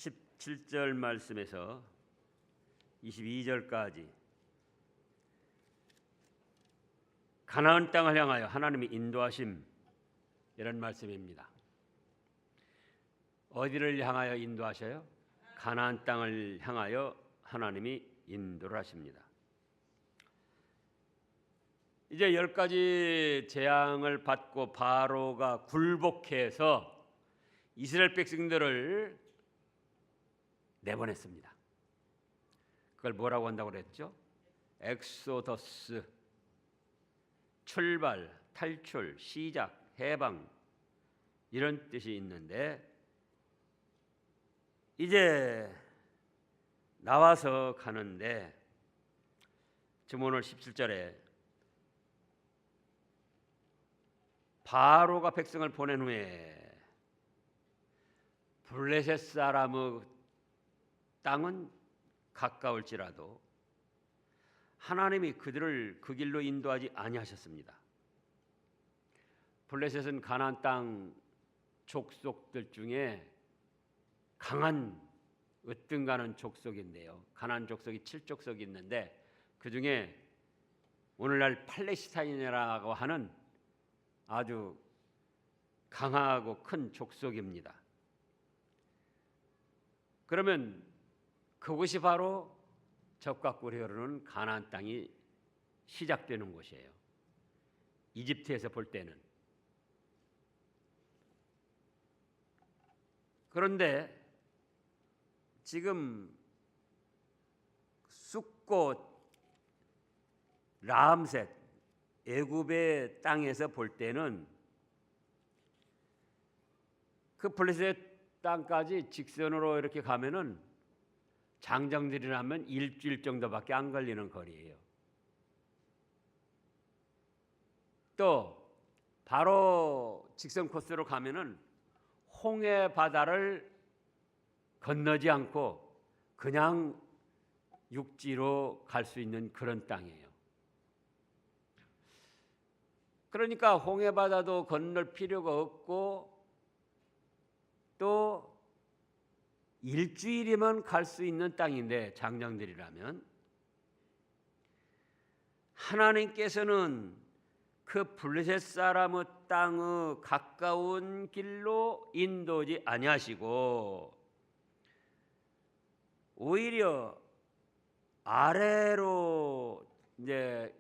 17절 말씀에서 22절까지 가나안 땅을 향하여 하나님이 인도하심, 이런 말씀입니다. 어디를 향하여 인도하셔요? 가나안 땅을 향하여 하나님이 인도를 하십니다. 이제 10가지 재앙을 받고 바로가 굴복해서 이스라엘 백성들을 내보냈습니다. 그걸 뭐라고 한다고 그랬죠? 엑소더스, 출발, 탈출, 시작, 해방, 이런 뜻이 있는데, 이제 나와서 가는데 지금 오늘 17절에 바로가 백성을 보낸 후에 블레셋 사람의 땅은 가까울지라도 하나님이 그들을 그 길로 인도하지 아니하셨습니다. 블레셋은 가나안 땅 족속들 중에 강한 으뜸가는 족속인데요. 가나안 족속이 7족속이 있는데 그 중에 오늘날 팔레스타인이라고 하는 아주 강하고 큰 족속입니다. 그러면 그곳이 바로 적과 꿀이 흐르는 가나안 땅이 시작되는 곳이에요. 이집트에서 볼 때는. 그런데 지금 숫꽃, 라암셋, 애굽의 땅에서 볼 때는 그 블레셋 땅까지 직선으로 이렇게 가면은 장정들이라면 일주일 정도밖에 안 걸리는 거리예요. 또 바로 직선 코스로 가면은 홍해 바다를 건너지 않고 그냥 육지로 갈 수 있는 그런 땅이에요. 그러니까 홍해 바다도 건널 필요가 없고 또 일주일이면 갈 수 있는 땅인데, 장정들이라면 하나님께서는 그 블레셋 사람의 땅의 가까운 길로 인도지 아니하시고 오히려 아래로 이제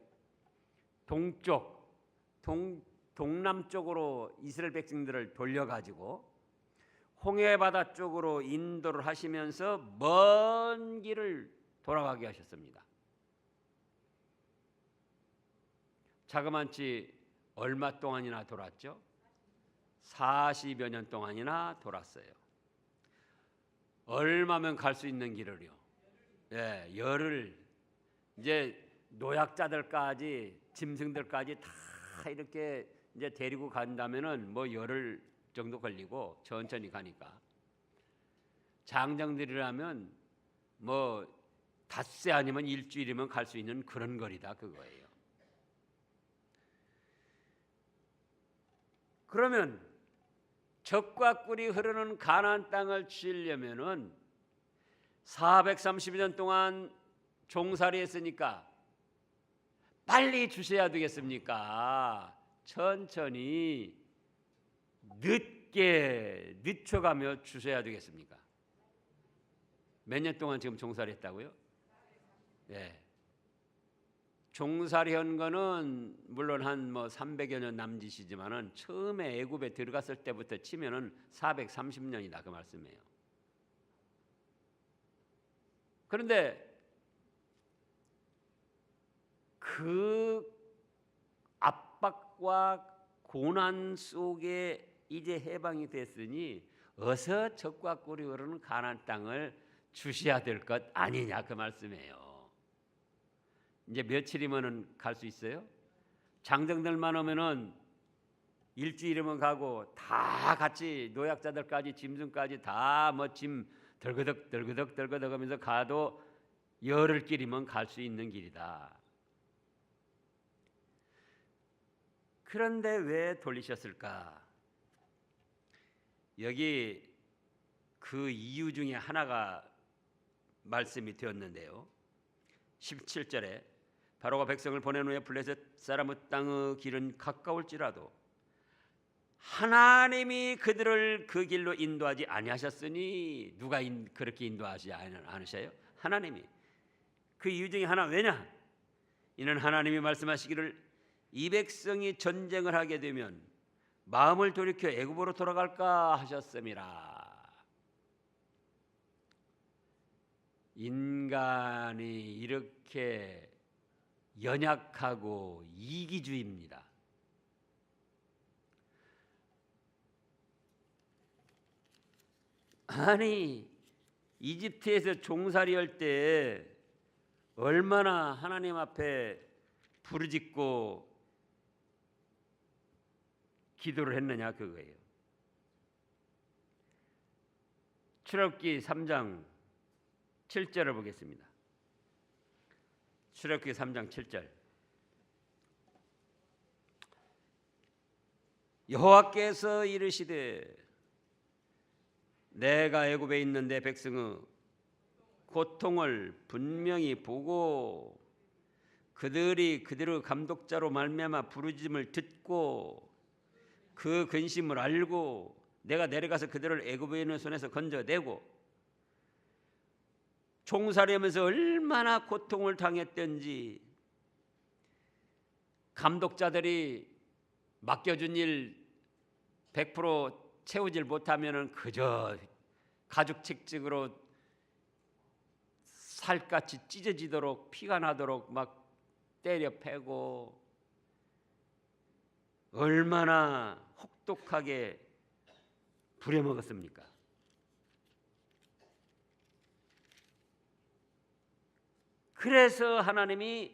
동남쪽으로 이스라엘 백성들을 돌려가지고 홍해 바다 쪽으로 인도를 하시면서 먼 길을 돌아가게 하셨습니다. 자그만치 얼마 동안이나 돌았죠? 40여 년 동안이나 돌았어요. 얼마면 갈 수 있는 길을요? 네, 열흘. 이제 노약자들까지, 짐승들까지 다 이렇게 이제 데리고 간다면은 뭐 열흘 정도 걸리고 천천히 가니까. 장정들이라면 뭐 닷새 아니면 일주일이면 갈 수 있는 그런 거리다, 그거예요. 그러면 젖과 꿀이 흐르는 가나안 땅을 주시려면은 430년 동안 종살이 했으니까 빨리 주셔야 되겠습니까? 천천히 늦춰가며 주셔야 되겠습니까? 몇 년 동안 지금 종살이 했다고요? 네. 종살이 한 거는 물론 한 뭐 300여 년 남짓이지만은 처음에 애굽에 들어갔을 때부터 치면은 430년이다 그 말씀이에요. 그런데 그 압박과 고난 속에 이제 해방이 됐으니 어서 젖과 꿀이 흐르는 가나안 땅을 주셔야 될 것 아니냐 그 말씀이에요. 이제 며칠이면은 갈 수 있어요? 장정들만 오면은 일주일이면 가고 다 같이 노약자들까지 짐승까지 다 뭐 짐 덜그덕 하면서 가도 열흘길이면 갈 수 있는 길이다. 그런데 왜 돌리셨을까? 여기 그 이유 중에 하나가 말씀이 되었는데요. 17절에 바로가 백성을 보낸 후에 블레셋 사람의 땅의 길은 가까울지라도 하나님이 그들을 그 길로 인도하지 아니하셨으니, 누가 그렇게 인도하지 않으셔요? 하나님이. 그 이유 중에 하나, 왜냐? 이는 하나님이 말씀하시기를 이 백성이 전쟁을 하게 되면 마음을 돌이켜 애굽으로 돌아갈까 하셨음이라. 인간이 이렇게 연약하고 이기주의입니다. 아니, 이집트에서 종살이 할 때 얼마나 하나님 앞에 부르짖고 기도를 했느냐, 그거예요. 출애굽기 3장 7절을 보겠습니다. 출애굽기 3장 7절. 여호와께서 이르시되 내가 애굽에 있는 내 백성의 고통을 분명히 보고 그들이 그들의 감독자로 말미암아 부르짖음을 듣고 그 근심을 알고 내가 내려가서 그들을 애굽인의 손에서 건져내고 종살이하면서 얼마나 고통을 당했던지, 감독자들이 맡겨준 일 100% 채우질 못하면은 그저 가죽책직으로 살같이 찢어지도록 피가 나도록 막 때려 패고 얼마나 혹독하게 부려먹었습니까? 그래서 하나님이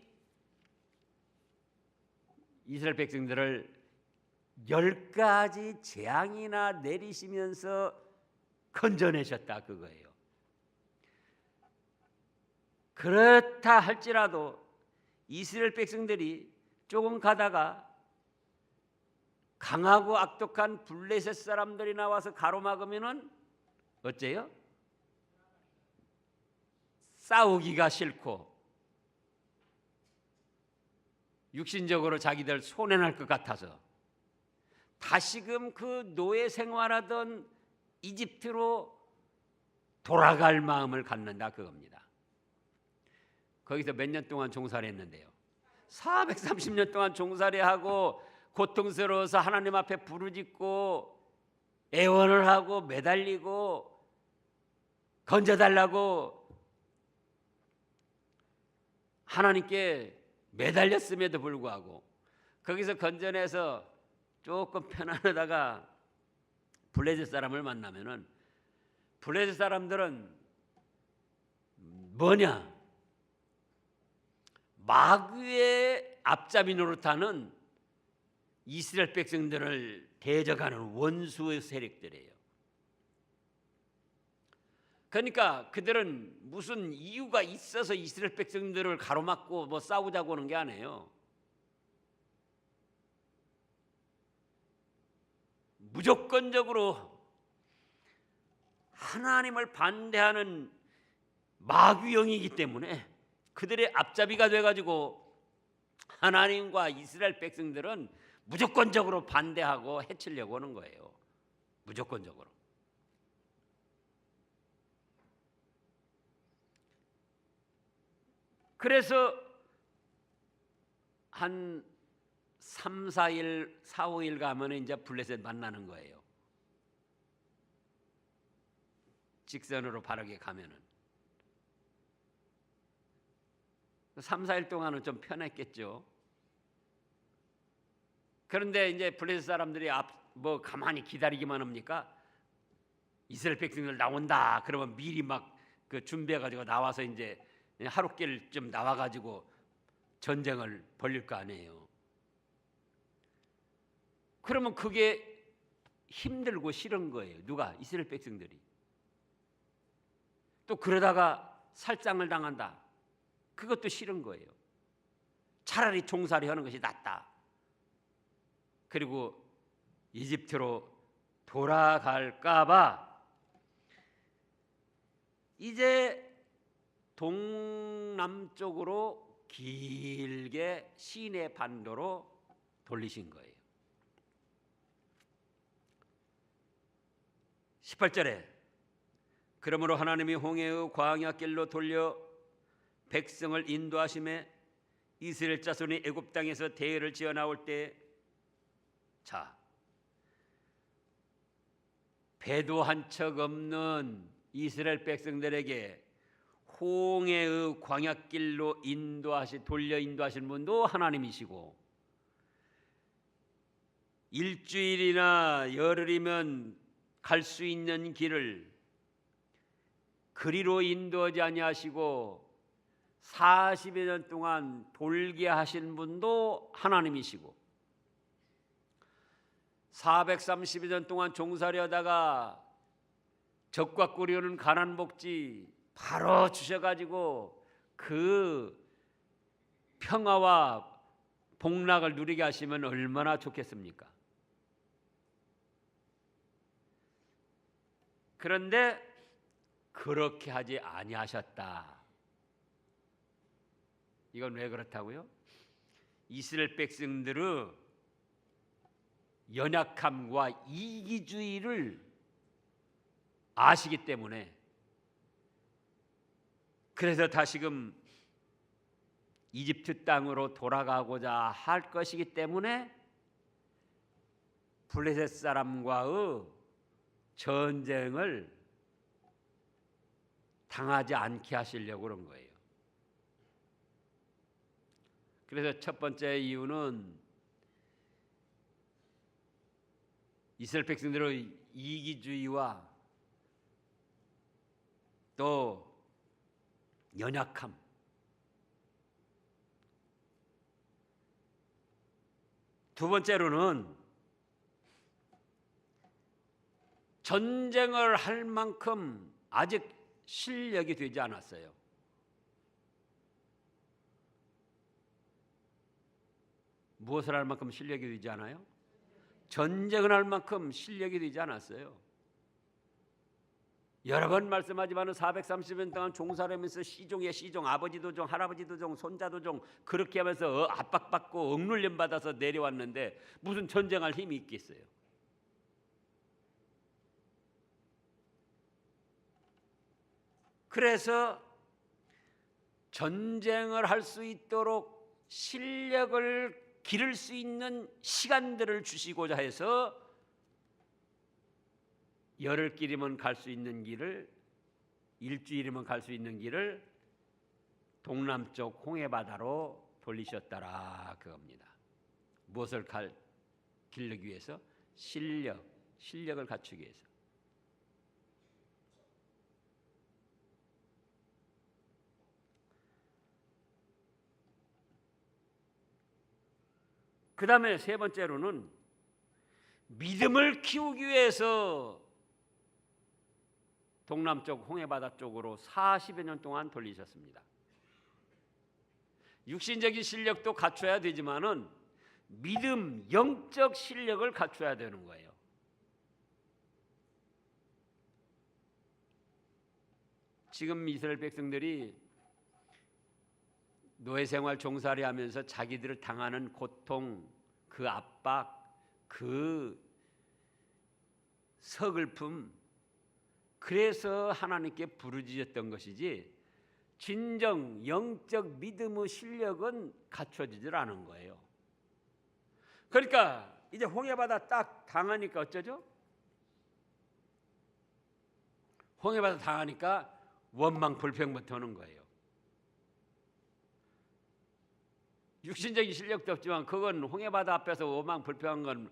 이스라엘 백성들을 10가지 재앙이나 내리시면서 건져내셨다, 그거예요. 그렇다 할지라도 이스라엘 백성들이 조금 가다가 강하고 악독한 블레셋 사람들이 나와서 가로막으면은 어째요? 싸우기가 싫고 육신적으로 자기들 손해날 것 같아서 다시금 그 노예 생활하던 이집트로 돌아갈 마음을 갖는다, 그겁니다. 거기서 몇 년 동안 종살이했는데요. 430년 동안 종살이하고 고통스러워서 하나님 앞에 부르짖고 애원을 하고 매달리고 건져달라고 하나님께 매달렸음에도 불구하고 거기서 건져내서 조금 편안하다가 블레셋 사람을 만나면은 블레셋 사람들은 뭐냐? 마귀의 앞잡이 노릇하는 이스라엘 백성들을 대적하는 원수의 세력들이에요. 그러니까 그들은 무슨 이유가 있어서 이스라엘 백성들을 가로막고 뭐 싸우자고 하는 게 아니에요. 무조건적으로 하나님을 반대하는 마귀영이기 때문에 그들의 앞잡이가 돼가지고 하나님과 이스라엘 백성들은 무조건적으로 반대하고 해치려고 하는 거예요. 무조건적으로. 그래서 한 3, 4일, 4, 5일 가면 이제 블레셋 만나는 거예요. 직선으로 바르게 가면은 3, 4일 동안은 좀 편했겠죠. 그런데 이제 블레셋 사람들이 뭐 가만히 기다리기만 합니까? 이스라엘 백성들 나온다. 그러면 미리 막 그 준비해가지고 나와서 이제 하룻길 좀 나와가지고 전쟁을 벌릴 거 아니에요. 그러면 그게 힘들고 싫은 거예요. 누가? 이스라엘 백성들이. 또 그러다가 살상을 당한다. 그것도 싫은 거예요. 차라리 종살이 하는 것이 낫다. 그리고 이집트로 돌아갈까 봐 이제 동남쪽으로 길게 시내 반도로 돌리신 거예요. 18절에 그러므로 하나님이 홍해의 광야길로 돌려 백성을 인도하심에 이스라엘 자손이 애굽 땅에서 대회를 지어 나올 때, 자, 배도 한 척 없는 이스라엘 백성들에게 홍해의 광야길로 돌려 인도하신 분도 하나님이시고, 일주일이나 열흘이면 갈 수 있는 길을 그리로 인도하지 아니하시고 40여 년 동안 돌게 하신 분도 하나님이시고, 430여 년 동안 종살이하다가 적과 꿀이 가난 복지 바로 주셔가지고 그 평화와 복락을 누리게 하시면 얼마나 좋겠습니까? 그런데 그렇게 하지 아니하셨다. 이건 왜 그렇다고요? 이스라엘 백성들의 연약함과 이기주의를 아시기 때문에, 그래서 다시금 이집트 땅으로 돌아가고자 할 것이기 때문에 블레셋 사람과의 전쟁을 당하지 않게 하시려고 그런 거예요. 그래서 첫 번째 이유는 이스라엘 백성들의 이기주의와 또 연약함, 두 번째로는 전쟁을 할 만큼 아직 실력이 되지 않았어요. 무엇을 할 만큼 실력이 되지 않아요? 전쟁을 할 만큼 실력이 되지 않았어요. 여러 번 말씀하지만 430년 동안 종살이하면서 시종에 시종, 아버지도 종, 할아버지도 종, 손자도 종, 그렇게 하면서 압박받고 억눌림 받아서 내려왔는데 무슨 전쟁할 힘이 있겠어요? 그래서 전쟁을 할 수 있도록 실력을 기를 수 있는 시간들을 주시고자 해서 열흘길이면 갈 수 있는 길을, 일주일이면 갈 수 있는 길을 동남쪽 홍해바다로 돌리셨더라 그겁니다. 무엇을 기르기 위해서? 실력을 갖추기 위해서. 그 다음에 세 번째로는 믿음을 키우기 위해서 동남쪽 홍해바다 쪽으로 40여 년 동안 돌리셨습니다. 육신적인 실력도 갖춰야 되지만은 믿음, 영적 실력을 갖춰야 되는 거예요. 지금 이스라엘 백성들이 노예 생활 종살이 하면서 자기들을 당하는 고통, 그 압박, 그 서글픔, 그래서 하나님께 부르짖었던 것이지 진정 영적 믿음의 실력은 갖춰지질 않은 거예요. 그러니까 이제 홍해바다 딱 당하니까 어쩌죠? 홍해바다 당하니까 원망 불평부터 하는 거예요. 육신적인 실력도 없지만 그건 홍해바다 앞에서 원망 불평한 건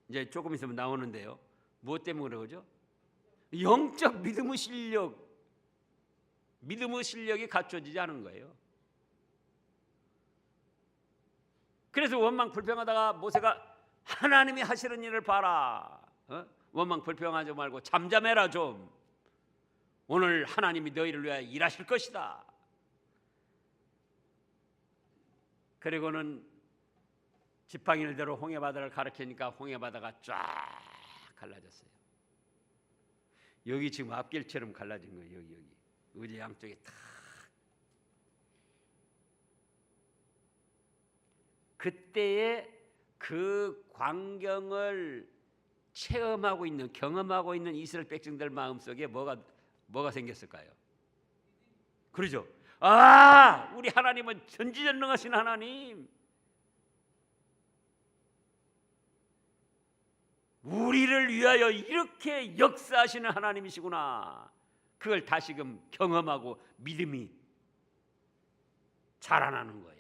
이제 조금 있으면 나오는데요. 무엇 때문에 그러죠? 영적 믿음의 실력이 갖춰지지 않은 거예요. 그래서 원망 불평하다가 모세가 하나님이 하시는 일을 봐라. 원망 불평하지 말고 잠잠해라 좀. 오늘 하나님이 너희를 위하여 일하실 것이다. 그리고는 지팡이대로 홍해바다를 가리키니까 홍해바다가 쫙 갈라졌어요. 여기 지금 앞길처럼 갈라진 거예요. 여기 의자 양쪽에 탁. 그때의 그 광경을 체험하고 있는, 경험하고 있는 이스라엘 백성들 마음속에 뭐가 생겼을까요? 그러죠. 아, 우리 하나님은 전지전능하신 하나님, 우리를 위하여 이렇게 역사하시는 하나님이시구나. 그걸 다시금 경험하고 믿음이 자라나는 거예요.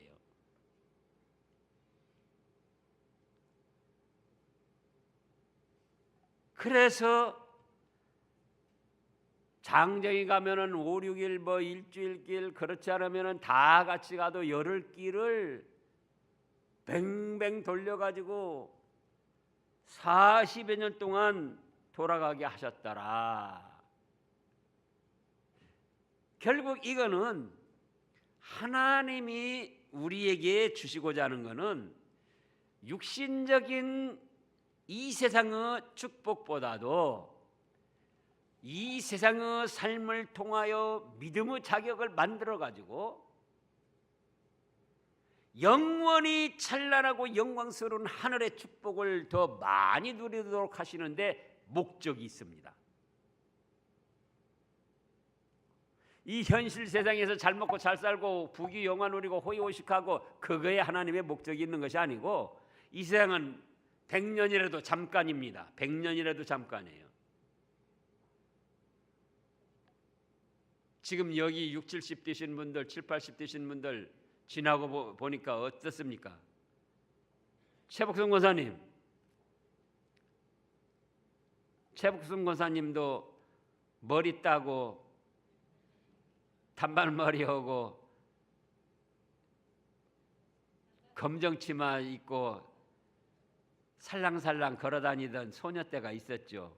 그래서 장정이 가면은 5, 6일 뭐 일주일길, 그렇지 않으면은 다 같이 가도 열흘길을 뱅뱅 돌려가지고 40여 년 동안 돌아가게 하셨더라. 결국 이거는 하나님이 우리에게 주시고자 하는 것은 육신적인 이 세상의 축복보다도 이 세상의 삶을 통하여 믿음의 자격을 만들어 가지고 영원히 찬란하고 영광스러운 하늘의 축복을 더 많이 누리도록 하시는데 목적이 있습니다. 이 현실 세상에서 잘 먹고 잘 살고 부귀 영화 누리고 호의호식하고 그거에 하나님의 목적이 있는 것이 아니고, 이 세상은 100년이라도 잠깐입니다. 100년이라도 잠깐이에요. 지금 여기 60, 70 되신 분들, 70, 80 되신 분들 지나고 보니까 어떻습니까? 최복순 권사님도 머리 따고 단발머리하고 검정치마 입고 살랑살랑 걸어다니던 소녀 때가 있었죠.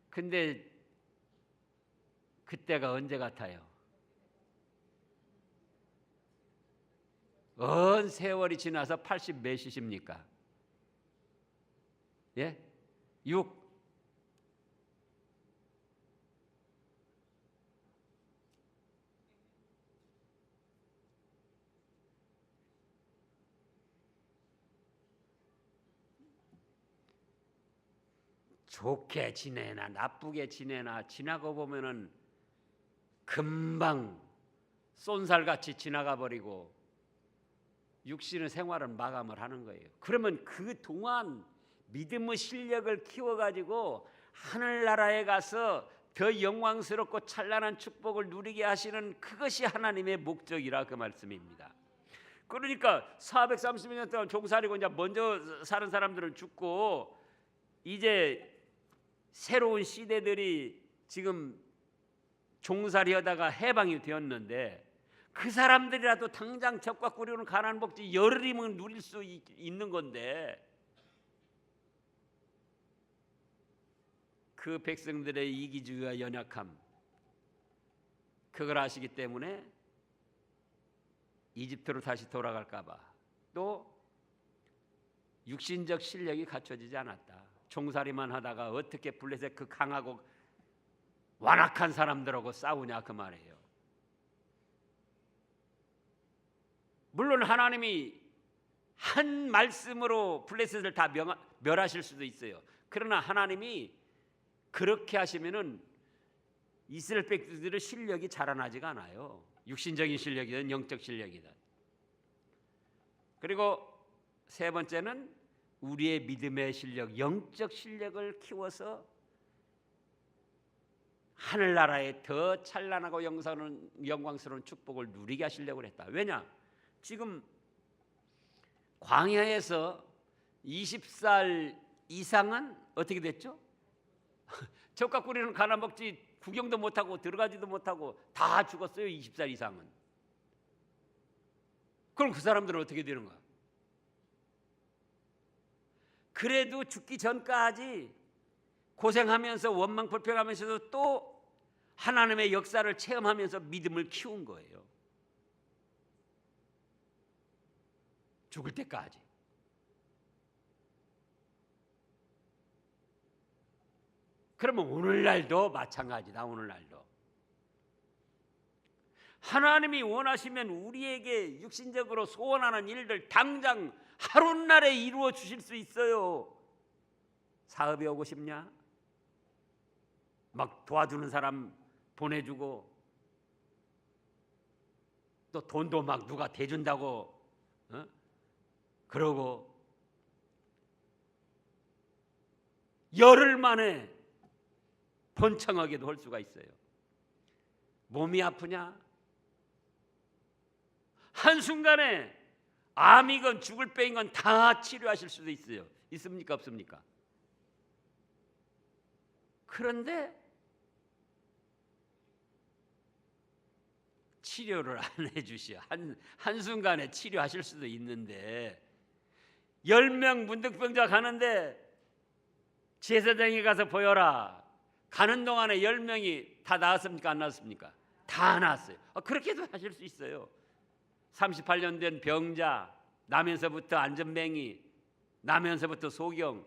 근데 그때가 언제 같아요? 언 세월이 지나서 80 몇이십니까? 예? 6. 좋게 지내나 나쁘게 지내나 지나고 보면은 금방 쏜살같이 지나가 버리고 육신의 생활을 마감을 하는 거예요. 그러면 그 동안 믿음의 실력을 키워가지고 하늘나라에 가서 더 영광스럽고 찬란한 축복을 누리게 하시는 그것이 하나님의 목적이라 그 말씀입니다. 그러니까 430년 동안 종살이고 이제 먼저 사는 사람들은 죽고 이제 새로운 시대들이 지금 종살이하다가 해방이 되었는데, 그 사람들이라도 당장 적과 꿀이오는 가나안 복지 열흘이면 누릴 수 있는 건데, 그 백성들의 이기주의와 연약함, 그걸 아시기 때문에 이집트로 다시 돌아갈까 봐 또 육신적 실력이 갖춰지지 않았다. 종살이만 하다가 어떻게 블레셋 그 강하고 완악한 사람들하고 싸우냐 그 말이에요. 물론 하나님이 한 말씀으로 블레셋을 다 멸하실 수도 있어요. 그러나 하나님이 그렇게 하시면은 이스라엘 백성들의 실력이 자라나지가 않아요. 육신적인 실력이든 영적 실력이든. 그리고 세 번째는 우리의 믿음의 실력, 영적 실력을 키워서 하늘나라에 더 찬란하고 영광스러운 축복을 누리게 하시려고 했다. 왜냐? 지금 광야에서 20살 이상은 어떻게 됐죠? 젖과 꿀이는 가나 먹지 구경도 못하고 들어가지도 못하고 다 죽었어요. 20살 이상은. 그럼 그 사람들은 어떻게 되는 거야? 그래도 죽기 전까지 고생하면서 원망 불평하면서도 또 하나님의 역사를 체험하면서 믿음을 키운 거예요. 죽을 때까지. 그러면 오늘날도 마찬가지다. 오늘날도 하나님이 원하시면 우리에게 육신적으로 소원하는 일들 당장 하루날에 이루어 주실 수 있어요. 사업이 오고 싶냐? 막 도와주는 사람 보내주고, 또 돈도 막 누가 대준다고 그러고, 열흘 만에 번창하게도 할 수가 있어요. 몸이 아프냐? 한순간에 암이건 죽을 병이건 다 치료하실 수도 있어요. 있습니까? 없습니까? 그런데 치료를 안 해주시오. 한순간에 치료하실 수도 있는데 10명 문득병자 가는데 제사장이 가서 보여라. 가는 동안에 10명이 다 나았습니까? 안 나았습니까? 다 나았어요. 그렇게도 하실 수 있어요. 38년 된 병자, 나면서부터 안전뱅이, 나면서부터 소경.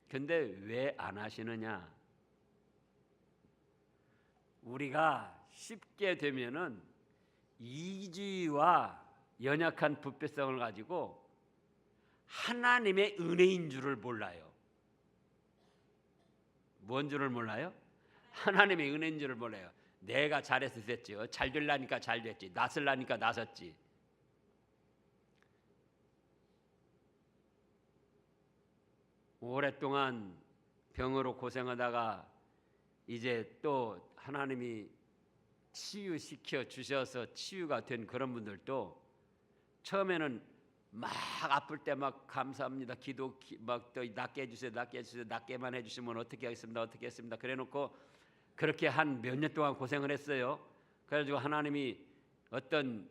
근데 왜 안 하시느냐? 우리가 쉽게 되면은 이기주의와 연약한 부패성을 가지고 하나님의 은혜인 줄을 몰라요. 뭔 줄을 몰라요? 하나님의 은혜인 줄을 몰라요. 내가 잘해서 됐지. 잘 되려니까 잘 됐지. 낫으려니까 낫았지. 오랫동안 병으로 고생하다가 이제 또 하나님이 치유시켜 주셔서 치유가 된 그런 분들도 처음에는 막 아플 때 막 감사합니다. 기도 막 또 낫게 해주세요. 낫게 해주세요. 낫게만 해주시면 어떻게 하겠습니다. 어떻게 했습니다. 그래놓고 그렇게 한 몇 년 동안 고생을 했어요. 그래가지고 하나님이 어떤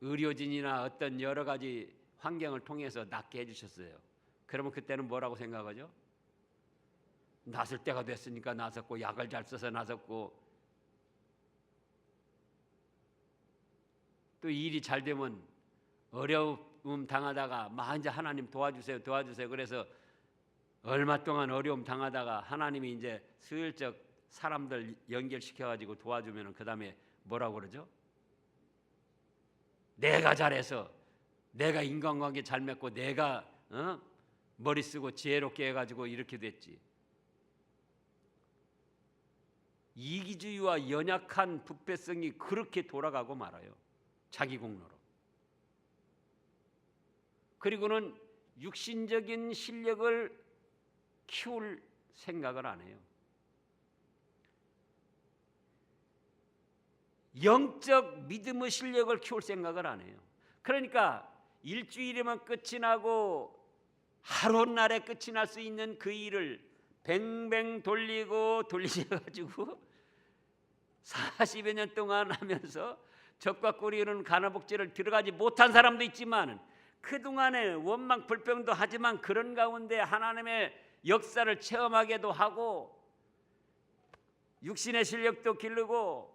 의료진이나 어떤 여러 가지 환경을 통해서 낫게 해주셨어요. 그러면 그때는 뭐라고 생각하죠? 낫을 때가 됐으니까 나섰고, 약을 잘 써서 나섰고, 또 일이 잘 되면 어려움 당하다가 막 이제 하나님 도와주세요, 도와주세요. 그래서 얼마 동안 어려움 당하다가 하나님이 이제 슬쩍 사람들 연결시켜 가지고 도와주면 그 다음에 뭐라고 그러죠? 내가 잘해서, 내가 인간관계 잘 맺고, 내가 머리 쓰고 지혜롭게 해가지고 이렇게 됐지. 이기주의와 연약한 부패성이 그렇게 돌아가고 말아요. 자기 공로로. 그리고는 육신적인 실력을 키울 생각을 안 해요. 영적 믿음의 실력을 키울 생각을 안 해요. 그러니까 일주일이면 끝이 나고 하루날에 끝이 날 수 있는 그 일을 뱅뱅 돌리고 돌리셔가지고 40여 년 동안 하면서 적과 꿀이 흐르는 가나복지를 들어가지 못한 사람도 있지만, 그동안에 원망 불평도 하지만 그런 가운데 하나님의 역사를 체험하게도 하고, 육신의 실력도 기르고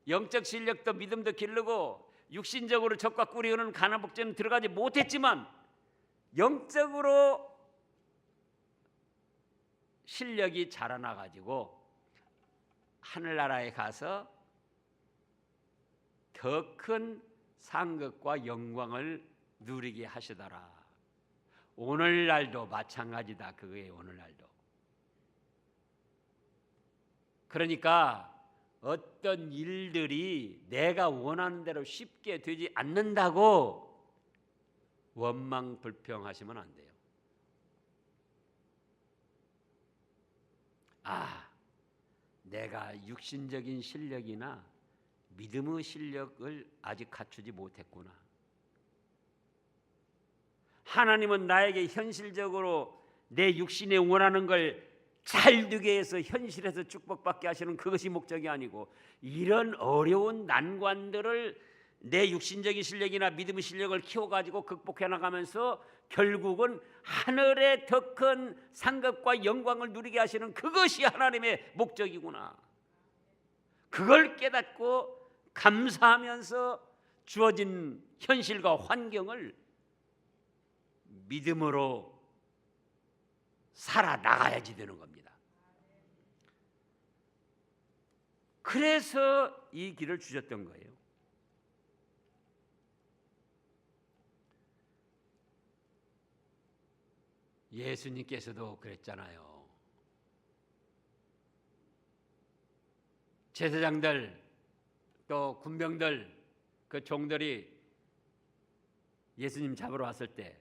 영적 실력도 믿음도 기르고, 육신적으로 적과 꿀이 흐르는 가나복지는 들어가지 못했지만 영적으로 실력이 자라나 가지고 하늘나라에 가서 더 큰 상급과 영광을 누리게 하시더라. 오늘날도 마찬가지다. 그거예요. 오늘날도. 그러니까 어떤 일들이 내가 원하는 대로 쉽게 되지 않는다고 원망 불평하시면 안 돼요. 내가 육신적인 실력이나 믿음의 실력을 아직 갖추지 못했구나. 하나님은 나에게 현실적으로 내 육신에 원하는 걸 잘 되게 해서 현실에서 축복받게 하시는 그것이 목적이 아니고, 이런 어려운 난관들을 내 육신적인 실력이나 믿음의 실력을 키워가지고 극복해 나가면서 결국은 하늘의 더 큰 상급과 영광을 누리게 하시는 그것이 하나님의 목적이구나. 그걸 깨닫고 감사하면서 주어진 현실과 환경을 믿음으로 살아나가야지 되는 겁니다. 그래서 이 길을 주셨던 거예요. 예수님께서도 그랬잖아요. 제사장들 또 군병들 그 종들이 예수님 잡으러 왔을 때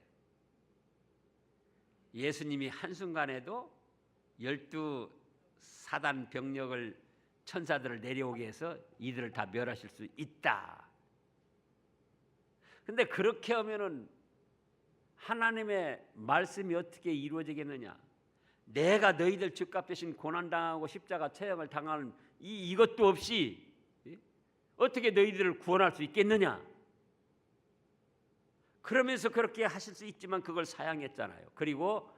예수님이 한순간에도 12사단 병력을 천사들을 내려오게 해서 이들을 다 멸하실 수 있다. 근데 그렇게 하면은 하나님의 말씀이 어떻게 이루어지겠느냐? 내가 너희들 죄값 대신 고난당하고 십자가 처형을 당하는 이것도 없이 어떻게 너희들을 구원할 수 있겠느냐? 그러면서 그렇게 하실 수 있지만 그걸 사양했잖아요. 그리고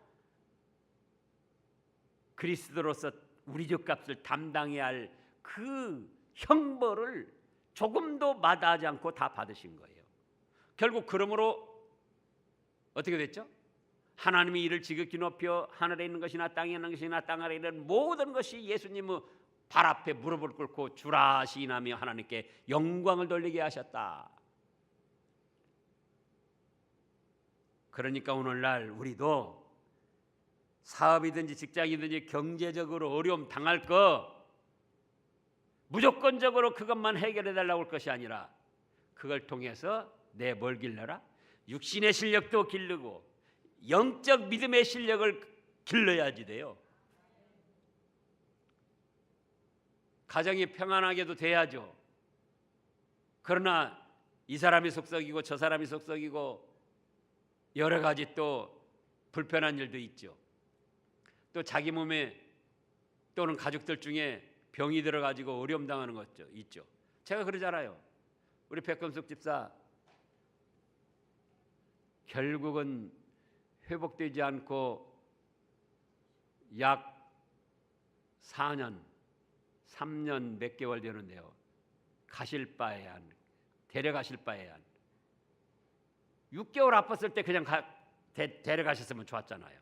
그리스도로서 우리 죄값을 담당해야 할 그 형벌을 조금도 마다하지 않고 다 받으신 거예요. 결국 그러므로 어떻게 됐죠? 하나님이 이를 지극히 높여 하늘에 있는 것이나 땅에 있는 것이나 땅 아래에 있는 모든 것이 예수님의 발 앞에 무릎을 꿇고 주라 시인하며 하나님께 영광을 돌리게 하셨다. 그러니까 오늘날 우리도 사업이든지 직장이든지 경제적으로 어려움 당할 거 무조건적으로 그것만 해결해 달라고 할 것이 아니라 그걸 통해서 내 뭘 길러라? 육신의 실력도 기르고 영적 믿음의 실력을 길러야지 돼요. 가정이 평안하게도 돼야죠. 그러나 이 사람이 속썩이고 저 사람이 속썩이고 여러 가지 또 불편한 일도 있죠. 또 자기 몸에 또는 가족들 중에 병이 들어가지고 어려움 당하는 것도 있죠. 제가 그러잖아요. 우리 백금숙 집사 결국은 회복되지 않고 약 4년, 3년 몇 개월 되는데요. 가실 바에 한, 데려가실 바에 한 6개월 아팠을 때 그냥 데려가셨으면 좋았잖아요.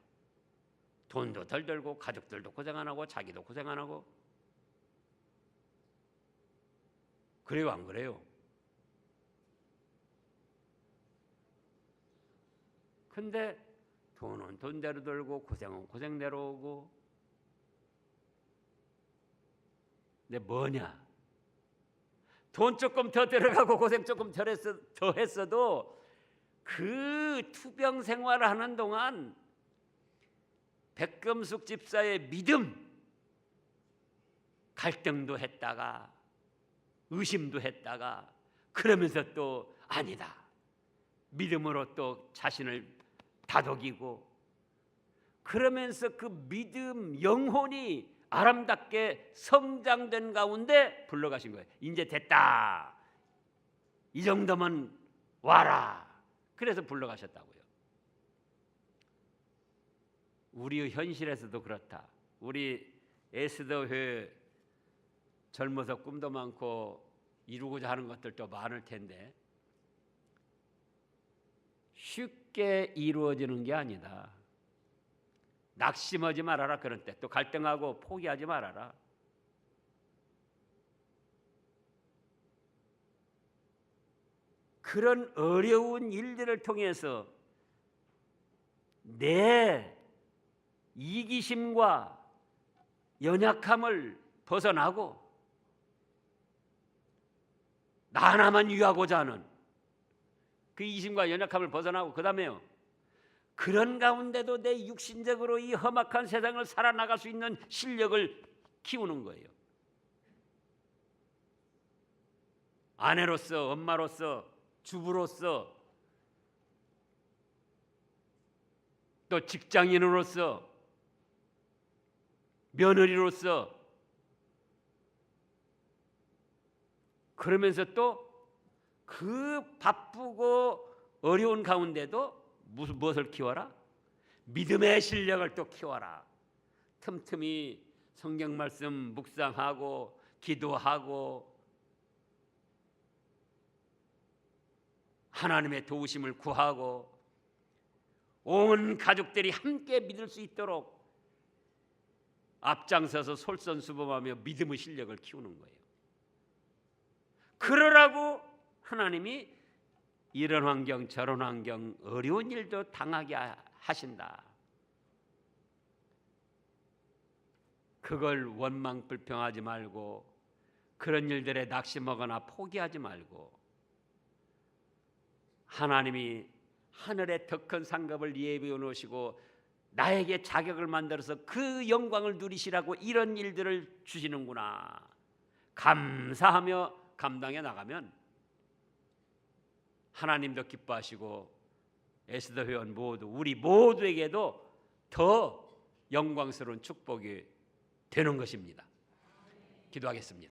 돈도 덜 들고 가족들도 고생 안 하고 자기도 고생 안 하고. 그래요, 안 그래요? 근데 돈은 돈대로 들고 고생은 고생대로 오고. 근데 뭐냐? 돈 조금 더 들어가고 고생 조금 더 했어도 그 투병 생활을 하는 동안 백금숙 집사의 믿음, 갈등도 했다가 의심도 했다가 그러면서 또 아니다. 믿음으로 또 자신을 다독이고 그러면서 그 믿음 영혼이 아름답게 성장된 가운데 불러가신 거예요. 이제 됐다. 이 정도면 와라. 그래서 불러가셨다고요. 우리의 현실에서도 그렇다. 우리 에스더회 젊어서 꿈도 많고 이루고자 하는 것들도 많을 텐데 쉽게 이루어지는 게 아니다. 낙심하지 말아라. 그런 때 또 갈등하고 포기하지 말아라. 그런 어려운 일들을 통해서 내 이기심과 연약함을 벗어나고 나 하나만 위하고자 하는 그 이기심과 연약함을 벗어나고 그 다음에요. 그런 가운데도 내 육신적으로 이 험악한 세상을 살아나갈 수 있는 실력을 키우는 거예요. 아내로서, 엄마로서, 주부로서, 또 직장인으로서, 며느리로서, 그러면서 또 그 바쁘고 어려운 가운데도 무엇을 키워라? 믿음의 실력을 또 키워라. 틈틈이 성경 말씀 묵상하고 기도하고 하나님의 도우심을 구하고 온 가족들이 함께 믿을 수 있도록 앞장서서 솔선수범하며 믿음의 실력을 키우는 거예요. 그러라고 하나님이 이런 환경 저런 환경 어려운 일도 당하게 하신다. 그걸 원망 불평하지 말고 그런 일들에 낙심하거나 포기하지 말고 하나님이 하늘의 더 큰 상급을 예비해 놓으시고 나에게 자격을 만들어서 그 영광을 누리시라고 이런 일들을 주시는구나 감사하며 감당해 나가면 하나님도 기뻐하시고 에스더 회원 모두 우리 모두에게도 더 영광스러운 축복이 되는 것입니다. 기도하겠습니다.